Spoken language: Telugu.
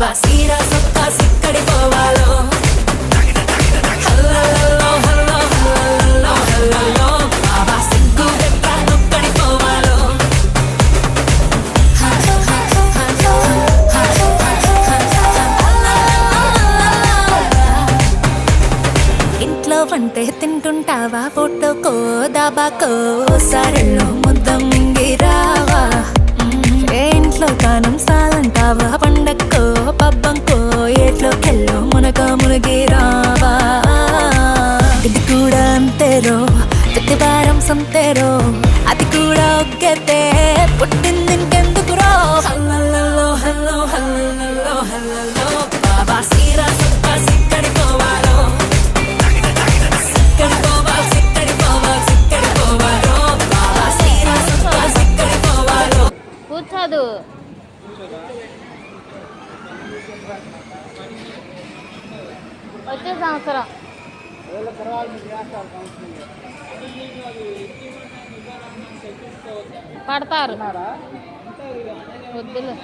బాబా సీరా సొక్కా సిక్కడి పోవాలో హల్లల్లో హల్లో హల్లల్లో హల్లల్లో బాబా సిగ్గు వెట్ట నొక్కడి పోవాలో ఇంట్లో వంటే తింటుంటావా ఫోటోకో దాబాకో సరళ్ళు ముద్ద మింగిరావా ఏ ఇంట్లో కానం సాలంటావా పండక్కో పబ్బంకో ఏట్లోకెళ్ళో మునగిరావా ఇది కూడా అంతేరో ప్రతివారం సంతేరో అది కూడా ఒగ్గతే పుట్టింది ఇంకెందుకురో హల్లల్లో హల్లో హల్లల్లో హల్లల్లో బాబా సీరా సొక్కా సిక్కడి పోవాలో సిక్కడి పోవాలో సిక్కడి పోవాలో సిక్కడి పోవాలో బాబా సీరా సొక్కా సిక్కడి పోవాలో కూర్చోదు వచ్చే సంవత్సరం పడతారు వద్దులు